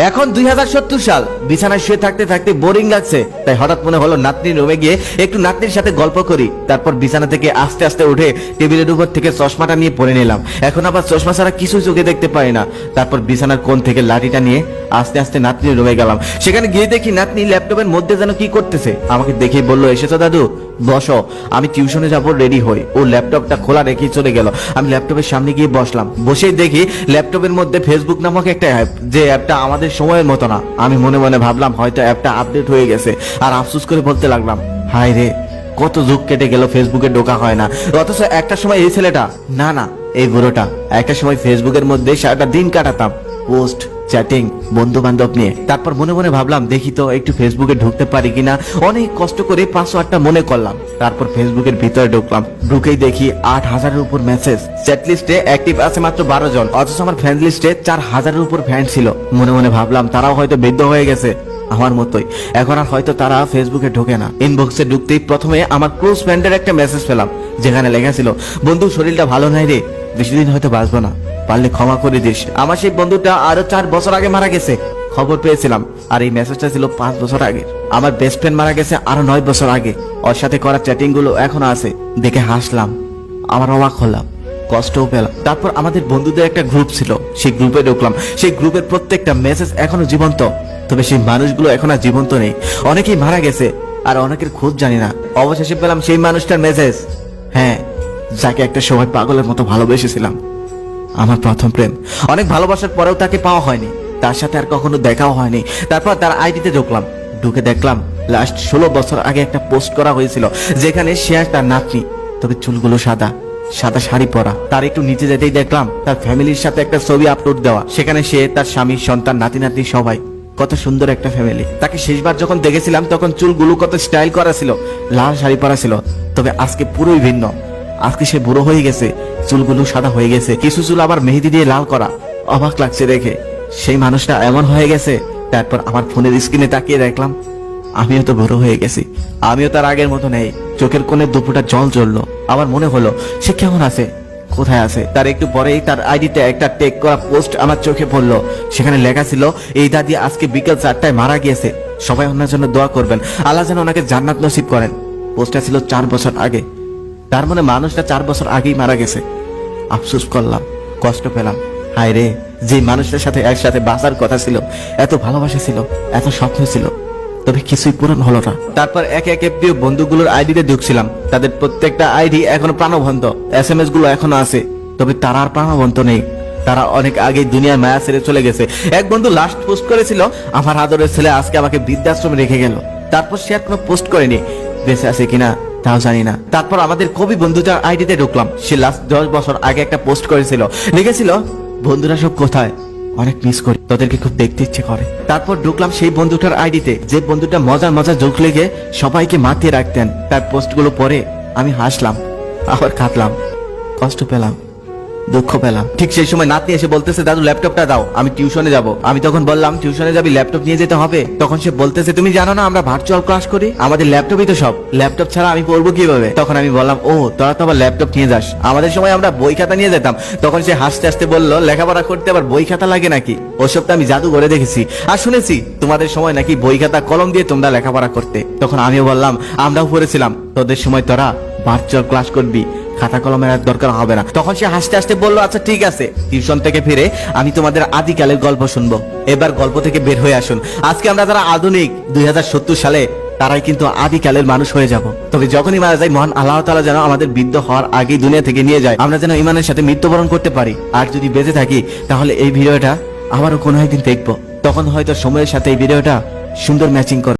এখন 2070 সাল। বিছানায় শুয়ে থাকতে থাকতে বোরিং লাগছে, তাই হঠাৎ মনে হলো নাতনির রুমে গিয়ে একটু নাতনির সাথে গল্প করি। তারপর বিছানা থেকে আস্তে আস্তে উঠে টেবিলের উপর থেকে চশমাটা নিয়ে পরে নিলাম। এখন আবার চশমা ছাড়া কিছু চোখে দেখতে পাই না। তারপর বিছানার কোণ থেকে লাঠিটা নিয়ে আস্তে আস্তে নাতনির রুমে গেলাম। সেখানে গিয়ে দেখি নাতনি ল্যাপটপের মধ্যে যেন কি করতেছে। আমাকে দেখেই বললো, এসেছো দাদু, বসো, আমি টিউশনে যাবো, রেডি হই। ও ল্যাপটপটা খোলা রেখেই চলে গেল। আমি ল্যাপটপের সামনে গিয়ে বসলাম। বসেই দেখি ল্যাপটপের মধ্যে ফেসবুক নামক একটা অ্যাপ, যে অ্যাপটা আমাদের সময়ের মতো না। আমি মনে মনে ভাবলাম হয়তো অ্যাপটা আপডেট হয়ে গেছে, আর আফসোস করে বলতে লাগলাম, হায় রে, কত যুগ কেটে গেল, ফেসবুকে ঢোকা হয় না। অথচ একটা সময় এই ছেলেটা, না এই বুড়োটা, একটা সময় ফেসবুকের মধ্যে সারাটা দিন কাটাতাম, পোস্ট, চ্যাটিং, বন্ধু বান্ধব নিয়ে। তারপর মনে মনে ভাবলাম দেখি তো একটু ফেসবুকে ঢুকতে পারি কিনা। অনেক কষ্ট করে পাসওয়ার্ডটা মনে করলাম। তারপর ফেসবুকের ভিতরে ঢুকলাম। ঢুকেই দেখি 8000-এর উপর মেসেজ। চ্যাট লিস্টে অ্যাক্টিভ আছে মাত্র 12 জন, অথচ আমার ফ্রেন্ড লিস্টে 4000-এর উপর ফ্রেন্ড ছিল। মনে মনে ভাবলাম তারাও হয়তো বৃদ্ধ হয়ে গেছে আমার মতোই, এখন আর হয়তো তারা ফেসবুকে ঢোকে না। ইনবক্সে ঢুকতেই প্রথমে আমার ক্লোজ ফ্রেন্ডের একটা মেসেজ পেলাম, যেখানে লেখা ছিল, বন্ধু শরীরটা ভালো নাই রে, বেশি দিন হয়তো বাঁচবো না, পারলে ক্ষমা করে দিস। আমার সেই বন্ধুটা আরো 4 বছর আগে মারা গেছে, খবর পেয়েছিলাম। আর এই মেসেজটা ছিল 5 বছর আগে। আমার বেস্ট ফ্রেন্ড মারা গেছে আরো 9 বছর আগে। ওর সাথে করা চ্যাটিং গুলো এখনো আছে। দেখে হাসলাম, আমার অবাক হলাম, কষ্টও পেলাম। তারপর আমাদের বন্ধুদের একটা গ্রুপ ছিল, সেই গ্রুপে ঢুকলাম। সেই গ্রুপের প্রত্যেকটা মেসেজ এখনো জীবন্ত, তবে সেই মানুষগুলো এখন আর জীবন্ত নেই। অনেকেই মারা গেছে, আর অনেকের খোঁজ জানি না। অবশেষে পেলাম সেই মানুষটার মেসেজ, হ্যাঁ, যাকে একটা সময় পাগলের মতো ভালোবেসেছিলাম, আমার প্রথম প্রেম। অনেক ভালোবাসার পরেও তাকে পাওয়া হয়নি, তার সাথে আর কখনো দেখাও হয়নি। তারপর তার আইডিতে ঢুকলাম। ঢুকে দেখলাম লাস্ট 16 বছর আগে একটা পোস্ট করা হয়েছিল, যেখানে সে আর তার নাতনি, তবে চুলগুলো সাদা, সাদা শাড়ি পরা। তার একটু নিচে যেতেই দেখলাম তার ফ্যামিলির সাথে একটা ছবি আপলোড দেওয়া। সেখানে সে, তার স্বামী, সন্তান, নাতি নাতনি সবাই। কত সুন্দর একটা ফ্যামিলি। তাকে শেষবার যখন দেখেছিলাম তখন চুলগুলো কত স্টাইল করা ছিল, লাল শাড়ি পরা ছিল। তবে আজকে পুরোই ভিন্ন। আজকে সে বুড়ো হয়ে গেছে, চুলগুলো সাদা হয়ে গেছে, কিছু চুল আবার মেহেদি দিয়ে লাল করা। অবাক লাগছে দেখে, সেই মানুষটা এমন হয়ে গেছে। তারপর আমার ফোনের স্ক্রিনে তাকিয়ে দেখলাম আমিও তো বুড়ো হয়ে গেছি, আমিও তার আগের মতো নেই। চোখের কোণে দুপুরটা জল জ্বললো। আমার মনে হলো সে কেমন আছে, কোথায় আছে। তার একটু পরেই তার আইডিতে একটা টেক করা পোস্ট আমার চোখে পড়লো। সেখানে লেখা ছিল, এই দাদি আজকে বিকেল 4টায় মারা গিয়েছে, সবাই ওনার জন্য দোয়া করবেন, আল্লাহ যেন ওনাকে জান্নাত নসিব করেন। পোস্টটা ছিল 4 বছর আগে। তার মানে মানুষটা 4 বছর আগেই মারা গেছে। আফসোস করলাম, কষ্ট পেলাম। হায় রে, যে মানুষটার সাথে একসাথে বাঁচার কথা ছিল, এত ভালোবাসা ছিল, এত স্বপ্ন ছিল, তবে কিছুই পূরণ হলো না। তারপর একে একে প্রিয় বন্ধুগুলোর আইডিতে ঢুকছিলাম। তাদের প্রত্যেকটা আইডি এখনো প্রাণবন্ত, SMS গুলো এখনো আছে, তবে তারা আর প্রাণবন্ত নেই। তারা অনেক আগে দুনিয়ার মায়া ছেড়ে চলে গেছে। এক বন্ধু লাস্ট পোস্ট করেছিল, আমার আদরের ছেলে আজকে আমাকে বৃদ্ধাশ্রমে রেখে গেল। তারপর সে আর কোনো পোস্ট করেনি, বেঁচে আছে কিনা তাও জানি না। তারপর আমাদের কবি বন্ধুটার আইডিতে ঢুকলাম। সে লাস্ট 10 বছর আগে একটা পোস্ট করেছিল, লিখেছিল, বন্ধুরা সব কোথায়, অনেক মিস করি, তোদেরকে খুব দেখতে ইচ্ছে করে। তারপর ঢুকলাম সেই বন্ধুটার আইডিতে, যে বন্ধুটা মজার মজার জোক লিখে সবাইকে মাতিয়ে রাখতেন। তার পোস্টগুলো পরে আমি হাসলাম, আবার কাঁদলাম, কষ্ট পেলাম, দুঃখ পেলাম। ঠিক সেই সময় নাতনি এসে বলতেছে, দাদু ল্যাপটপটা দাও, আমি টিউশনে যাব। আমি তখন বললাম, টিউশনে যাবি, ল্যাপটপ নিয়ে যেতে হবে। তখন সে বলতেছে, তুমি জানো না আমরা ভার্চুয়াল ক্লাস করি, আমাদের ল্যাপটপই তো সব, ল্যাপটপ ছাড়া আমি পড়বো কিভাবে। তখন আমি বললাম, ও তোরা তো আবার ল্যাপটপ নিয়ে যাস, আমাদের সময় আমরা বই খাতা নিয়ে যেতাম। তখন সে হাসতে হাসতে বললো, লেখাপড়া করতে আবার বই খাতা লাগে নাকি, ওসব তো আমি জাদু করে দেখেছি, আর শুনেছি তোমাদের সময় নাকি বই খাতা কলম দিয়ে তোমরা লেখাপড়া করতে। তখন আমিও বললাম, আমরাও পড়েছিলাম, তোদের সময় তোরা ভার্চুয়াল ক্লাস করবি, খাতা কলমের আর দরকার হবে না। তখন সে হাসতে হাসতে বললো, আচ্ছা ঠিক আছে, টিউশন থেকে ফিরে আমি তোমাদের আদিকালের গল্প শুনবো। এবার গল্প থেকে বের হয়ে আসুন। আজকে আমরা যারা আধুনিক 2070 সালে, তারাই কিন্তু আদিকালের মানুষ হয়ে যাব। তবে যখনই মারা যায়, মহান আল্লাহ তাআলা যেন আমাদের বৃদ্ধ হওয়ার আগেই দুনিয়া থেকে নিয়ে যায়, আমরা যেন ইমানের সাথে মৃত্যুবরণ করতে পারি। আর যদি বেঁচে থাকি, তাহলে এই ভিডিওটা আবারও কোনো একদিন দেখবো। তখন হয়তো সময়ের সাথে এই ভিডিওটা সুন্দর ম্যাচিং করবে।